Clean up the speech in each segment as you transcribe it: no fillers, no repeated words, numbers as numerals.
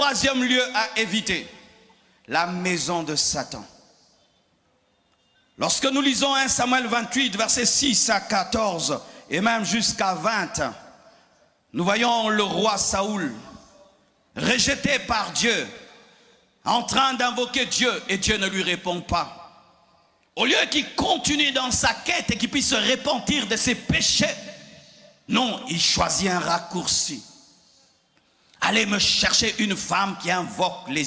troisième lieu à éviter, la maison de Satan. Lorsque nous lisons 1 Samuel 28, versets 6 à 14, et même jusqu'à 20, nous voyons le roi Saoul, rejeté par Dieu, en train d'invoquer Dieu, et Dieu ne lui répond pas. Au lieu qu'il continue dans sa quête et qu'il puisse se repentir de ses péchés, non, il choisit un raccourci. Allez me chercher une femme qui invoque les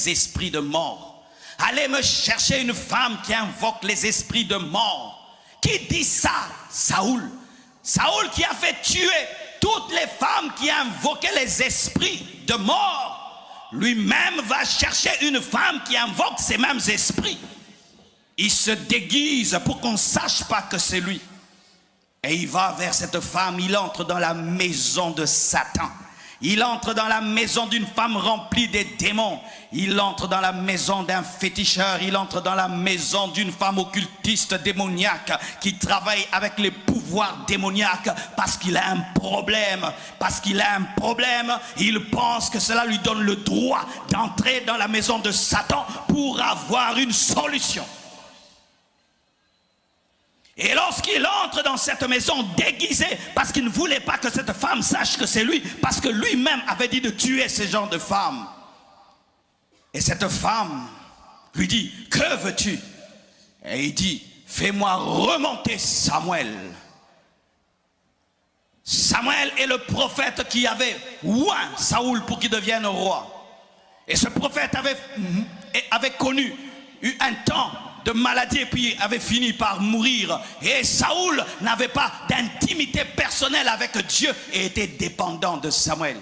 esprits de mort. Allez me chercher une femme qui invoque les esprits de mort. Qui dit ça? Saoul. Saoul qui a fait tuer toutes les femmes qui invoquaient les esprits de mort. Lui-même va chercher une femme qui invoque ces mêmes esprits. Il se déguise pour qu'on ne sache pas que c'est lui. Et il va vers cette femme, il entre dans la maison de Satan. Il entre dans la maison d'une femme remplie des démons. Il entre dans la maison d'un féticheur. Il entre dans la maison d'une femme occultiste démoniaque qui travaille avec les pouvoirs démoniaques parce qu'il a un problème. Parce qu'il a un problème, il pense que cela lui donne le droit d'entrer dans la maison de Satan pour avoir une solution. Et lorsqu'il entre dans cette maison déguisé, parce qu'il ne voulait pas que cette femme sache que c'est lui, parce que lui-même avait dit de tuer ce genre de femme. Et cette femme lui dit, que veux-tu? Et il dit, fais-moi remonter Samuel. Samuel est le prophète qui avait oint Saoul pour qu'il devienne roi. Et ce prophète avait connu un temps de maladie et puis avait fini par mourir. Et Saoul n'avait pas d'intimité personnelle avec Dieu et était dépendant de Samuel.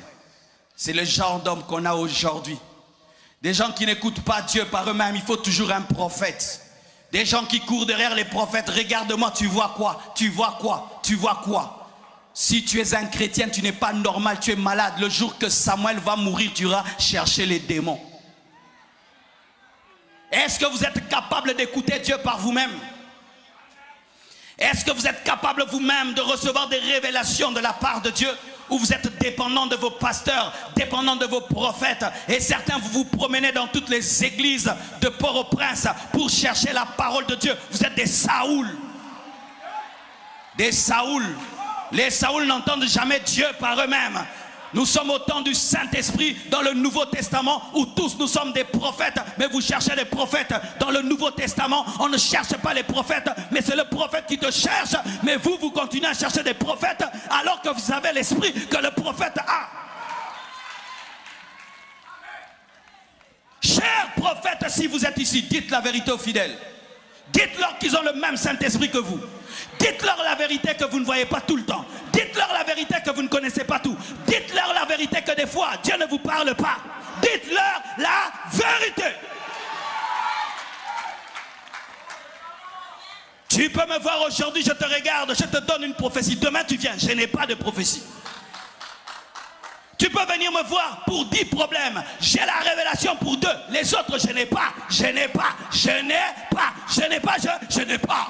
C'est le genre d'homme qu'on a aujourd'hui. Des gens qui n'écoutent pas Dieu par eux-mêmes, il faut toujours un prophète. Des gens qui courent derrière les prophètes, regarde-moi, tu vois quoi? Tu vois quoi? Tu vois quoi? Si tu es un chrétien, tu n'es pas normal, tu es malade. Le jour que Samuel va mourir, tu iras chercher les démons. Est-ce que vous êtes capable d'écouter Dieu par vous-même? Est-ce que vous êtes capable vous-même de recevoir des révélations de la part de Dieu? Ou vous êtes dépendant de vos pasteurs, dépendant de vos prophètes? Et certains, vous vous promenez dans toutes les églises de Port-au-Prince pour chercher la parole de Dieu. Vous êtes des Saoul. Des Saoul. Les Saoul n'entendent jamais Dieu par eux-mêmes. Nous sommes au temps du Saint-Esprit dans le Nouveau Testament où tous nous sommes des prophètes, mais vous cherchez des prophètes. Dans le Nouveau Testament, on ne cherche pas les prophètes, mais c'est le prophète qui te cherche. Mais vous continuez à chercher des prophètes alors que vous avez l'esprit que le prophète a. Chers prophètes, si vous êtes ici, dites la vérité aux fidèles. Dites-leur qu'ils ont le même Saint-Esprit que vous. Dites-leur la vérité que vous ne voyez pas tout le temps. Dites-leur la vérité que vous ne connaissez pas tout. Dites-leur la vérité que des fois, Dieu ne vous parle pas. Dites-leur la vérité. Tu peux me voir aujourd'hui, je te regarde, je te donne une prophétie. Demain, tu viens, je n'ai pas de prophétie. Tu peux venir me voir pour 10 problèmes. J'ai la révélation pour 2. Les autres, je n'ai pas. Je n'ai pas. Je n'ai pas. Je n'ai pas. Je n'ai pas.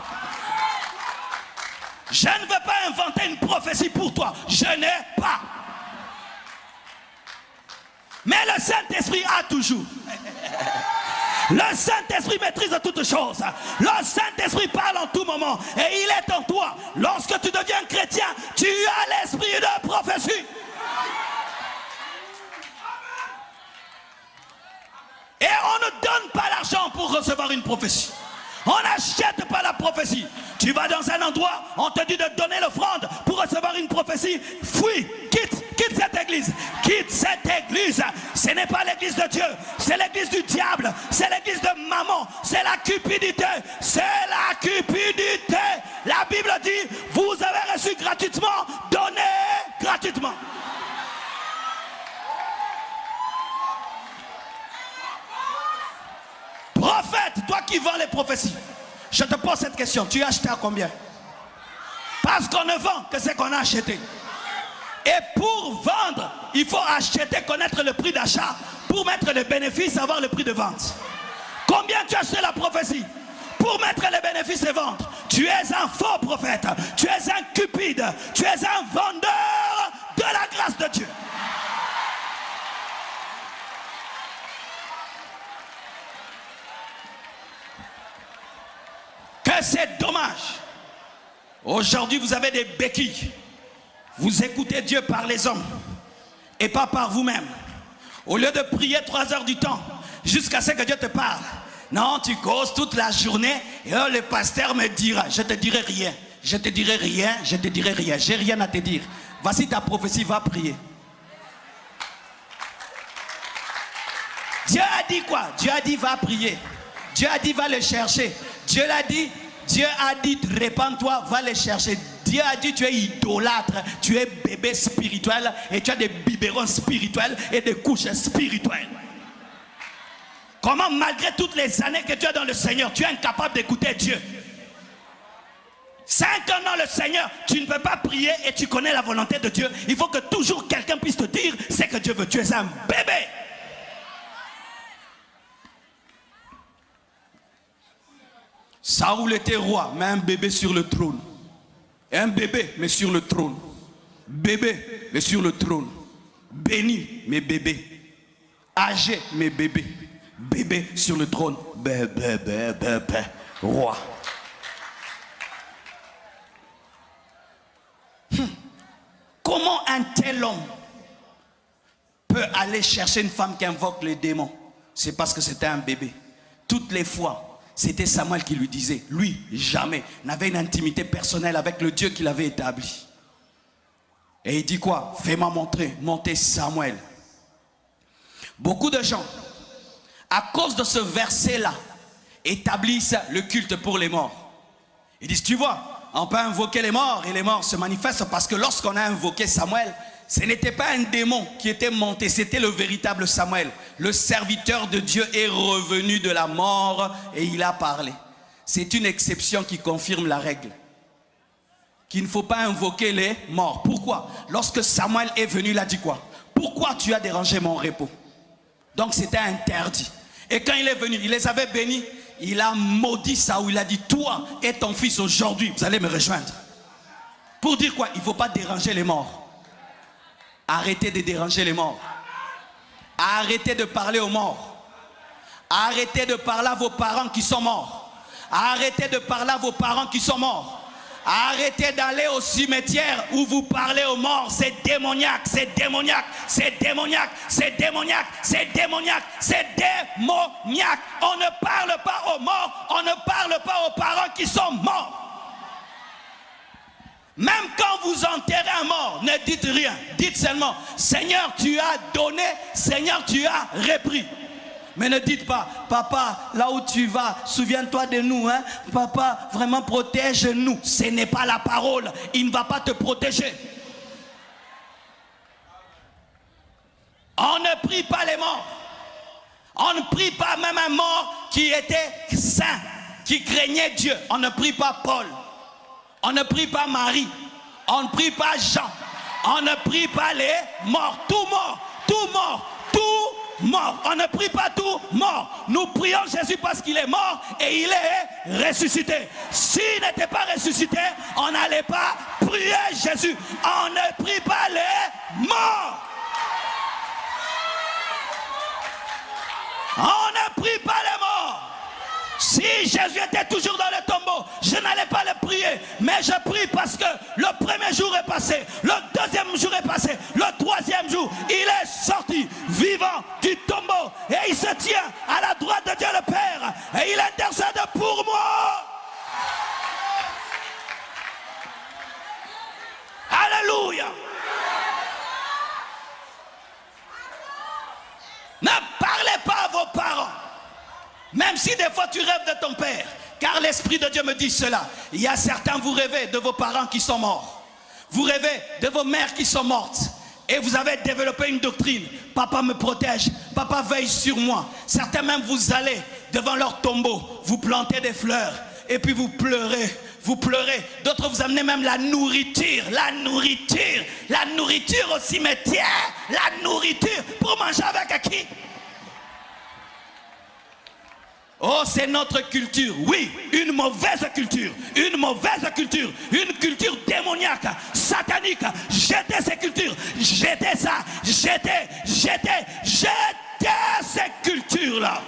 Je ne veux pas inventer une prophétie pour toi. Je n'ai pas. Mais le Saint-Esprit a toujours. Le Saint-Esprit maîtrise toutes choses. Le Saint-Esprit parle en tout moment. Et il est en toi. Lorsque tu deviens chrétien, tu as l'esprit de prophétie. Et on ne donne pas l'argent pour recevoir une prophétie. On n'achète pas la prophétie. Tu vas dans un endroit, on te dit de donner l'offrande pour recevoir une prophétie. Fuis, quitte cette église. Quitte cette église. Ce n'est pas l'église de Dieu, c'est l'église du diable. C'est l'église de maman. C'est la cupidité. C'est la cupidité. La Bible dit, vous avez reçu gratuitement, donnez gratuitement. Prophète, toi qui vends les prophéties, je te pose cette question, tu as acheté à combien? Parce qu'on ne vend que ce qu'on a acheté. Et pour vendre, il faut acheter, connaître le prix d'achat. Pour mettre les bénéfices, avoir le prix de vente. Combien tu as acheté la prophétie? Pour mettre les bénéfices et vendre. Tu es un faux prophète, tu es un cupide, tu es un vendeur de la grâce de Dieu. c'est dommage. Aujourd'hui, vous avez des béquilles. Vous écoutez Dieu par les hommes et pas par vous-même. Au lieu de prier 3 heures du temps jusqu'à ce que Dieu te parle. Non, tu causes toute la journée et le pasteur me dira, je te dirai rien. Je te dirai rien, je te dirai rien. J'ai rien à te dire. Voici ta prophétie, va prier. Dieu a dit quoi? Dieu a dit va prier. Dieu a dit va le chercher. Dieu a dit répands-toi, va le chercher. Dieu a dit tu es idolâtre, tu es bébé spirituel et tu as des biberons spirituels et des couches spirituelles. Comment malgré toutes les années que tu as dans le Seigneur, tu es incapable d'écouter Dieu? 5 ans dans le Seigneur, tu ne peux pas prier et tu connais la volonté de Dieu. Il faut que toujours quelqu'un puisse te dire ce que Dieu veut. Tu es un bébé. Saoul était roi, mais un bébé sur le trône. Un bébé, mais sur le trône. Bébé, mais sur le trône. Béni, mais bébé. Âgé, mais bébé. Bébé sur le trône. Bébé, roi. Comment un tel homme peut aller chercher une femme qui invoque les démons? C'est parce que c'était un bébé. Toutes les fois, c'était Samuel qui lui disait. Lui, jamais, n'avait une intimité personnelle avec le Dieu qu'il avait établi. Et il dit quoi? Fais-moi monter Samuel. Beaucoup de gens, à cause de ce verset-là, établissent le culte pour les morts. Ils disent, tu vois, on peut invoquer les morts et les morts se manifestent parce que lorsqu'on a invoqué Samuel, ce n'était pas un démon qui était monté, c'était le véritable Samuel. Le serviteur de Dieu est revenu de la mort et il a parlé. C'est une exception qui confirme la règle. Qu'il ne faut pas invoquer les morts. Pourquoi? Lorsque Samuel est venu, il a dit quoi? Pourquoi tu as dérangé mon repos? Donc c'était interdit. Et quand il est venu, il les avait bénis. Il a maudit Saoul. Il a dit, toi et ton fils aujourd'hui, vous allez me rejoindre. Pour dire quoi? Il ne faut pas déranger les morts. Arrêtez de déranger les morts. Arrêtez de parler aux morts. Arrêtez de parler à vos parents qui sont morts. Arrêtez de parler à vos parents qui sont morts. Arrêtez d'aller au cimetière où vous parlez aux morts. C'est démoniaque, c'est démoniaque, c'est démoniaque, c'est démoniaque, c'est démoniaque, c'est démoniaque. On ne parle pas aux morts, on ne parle pas aux parents qui sont morts. Même quand vous enterrez un mort, ne dites rien. Dites seulement, Seigneur, tu as donné, Seigneur, tu as repris. Mais ne dites pas, papa, là où tu vas, souviens-toi de nous, hein? Papa, vraiment protège-nous. Ce n'est pas la parole, il ne va pas te protéger. On ne prie pas les morts. On ne prie pas même un mort qui était saint, qui craignait Dieu. On ne prie pas Paul. On ne prie pas Marie. On ne prie pas Jean. On ne prie pas les morts. Tout mort, tout mort, tout mort. On ne prie pas tout mort. Nous prions Jésus parce qu'il est mort et il est ressuscité. S'il n'était pas ressuscité, on n'allait pas prier Jésus. On ne prie pas les morts. On ne prie pas les morts. Si Jésus était toujours dans le tombeau, je n'allais pas le prier. Mais je prie parce que le premier jour est passé, le deuxième jour est passé, le troisième jour, il est sorti vivant du tombeau. Et il se tient à la droite de Dieu le Père. Et il intercède pour moi. Alléluia. Ne parlez pas à vos parents. Même si des fois tu rêves de ton père. Car l'Esprit de Dieu me dit cela. Il y a certains, vous rêvez de vos parents qui sont morts. Vous rêvez de vos mères qui sont mortes. Et vous avez développé une doctrine. Papa me protège. Papa veille sur moi. Certains même vous allez devant leur tombeau. Vous plantez des fleurs. Et puis vous pleurez. Vous pleurez. D'autres vous amenez même la nourriture. La nourriture. La nourriture au cimetière. La nourriture. Pour manger avec qui? Oh, c'est notre culture. Oui, une mauvaise culture. Une mauvaise culture. Une culture démoniaque, satanique. Jetez ces cultures. Jetez ça. Jetez ces cultures-là.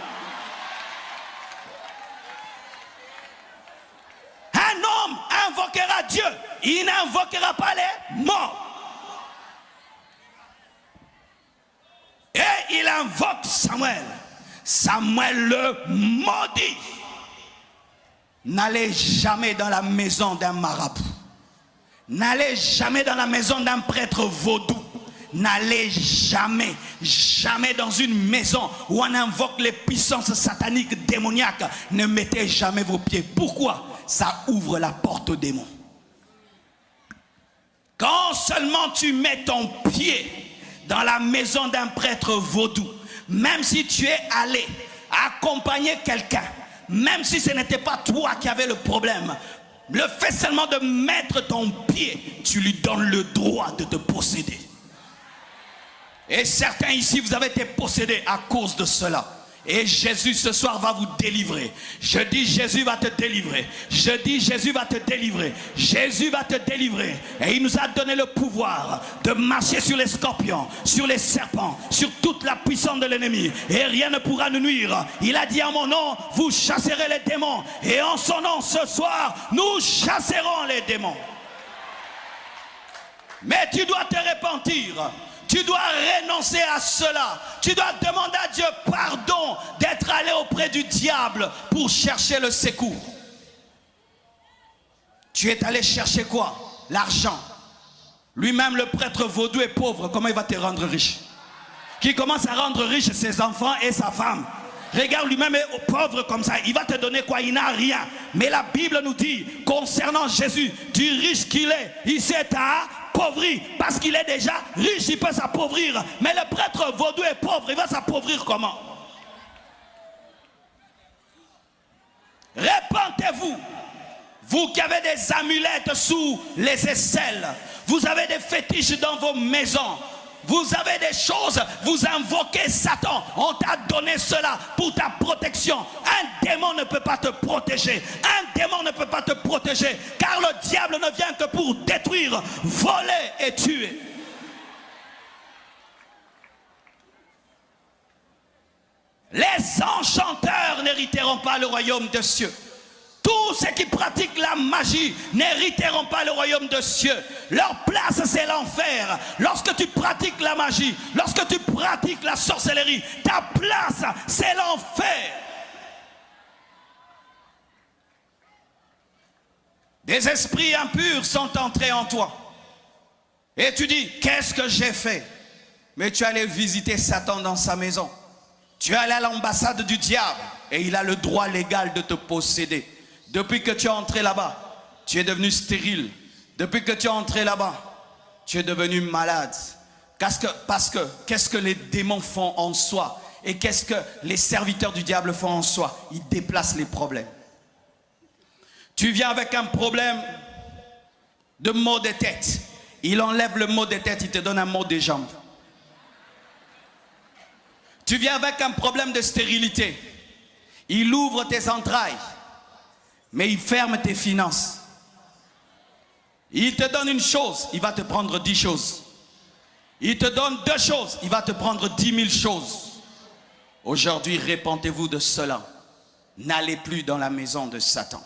invoquera Dieu, il n'invoquera pas les morts. Et il invoque Samuel. Samuel le maudit. N'allez jamais dans la maison d'un marabout. N'allez jamais dans la maison d'un prêtre vaudou. N'allez jamais, jamais dans une maison où on invoque les puissances sataniques démoniaques. Ne mettez jamais vos pieds. Pourquoi? Ça ouvre la porte aux démons. Quand seulement tu mets ton pied dans la maison d'un prêtre vaudou, même si tu es allé accompagner quelqu'un, même si ce n'était pas toi qui avais le problème, le fait seulement de mettre ton pied, tu lui donnes le droit de te posséder. Et certains ici, vous avez été possédés à cause de cela. Et Jésus ce soir va vous délivrer. Je dis Jésus va te délivrer. Je dis Jésus va te délivrer. Jésus va te délivrer. Et il nous a donné le pouvoir de marcher sur les scorpions, sur les serpents, sur toute la puissance de l'ennemi. Et rien ne pourra nous nuire. Il a dit en mon nom, vous chasserez les démons. Et en son nom ce soir, nous chasserons les démons. Mais tu dois te repentir. Tu dois renoncer à cela. Tu dois demander à Dieu pardon d'être allé auprès du diable pour chercher le secours. Tu es allé chercher quoi? L'argent. Lui-même, le prêtre vaudou est pauvre. Comment il va te rendre riche? Qui commence à rendre riche ses enfants et sa femme. Regarde, lui-même est pauvre comme ça. Il va te donner quoi? Il n'a rien. Mais la Bible nous dit, concernant Jésus, du riche qu'il est, il s'est appauvri. Parce qu'il est déjà riche, il peut s'appauvrir. Mais le prêtre vaudou est pauvre. Il va s'appauvrir comment? Répentez-vous. Vous qui avez des amulettes sous les aisselles. Vous avez des fétiches dans vos maisons. Vous avez des choses, vous invoquez Satan. On t'a donné cela pour ta protection. Un démon ne peut pas te protéger. Un démon ne peut pas te protéger. Car le diable ne vient que pour détruire, voler et tuer. Les enchanteurs n'hériteront pas le royaume des cieux. Tous ceux qui pratiquent la magie n'hériteront pas le royaume des cieux. Leur place, c'est l'enfer. Lorsque tu pratiques la magie, lorsque tu pratiques la sorcellerie, ta place, c'est l'enfer. Des esprits impurs sont entrés en toi. Et tu dis, qu'est-ce que j'ai fait? Mais tu es allé visiter Satan dans sa maison. Tu es allé à l'ambassade du diable et il a le droit légal de te posséder. Depuis que tu es entré là-bas, tu es devenu stérile. Depuis que tu es entré là-bas, tu es devenu malade. Parce que qu'est-ce que les démons font en soi? Et qu'est-ce que les serviteurs du diable font en soi? Ils déplacent les problèmes. Tu viens avec un problème de maux de tête. Il enlève le mot de tête, il te donne un mot des jambes. Tu viens avec un problème de stérilité. Il ouvre tes entrailles. Mais il ferme tes finances. Il te donne une chose, il va te prendre 10 choses. Il te donne 2 choses, il va te prendre 10 000 choses. Aujourd'hui, répentez-vous de cela. N'allez plus dans la maison de Satan.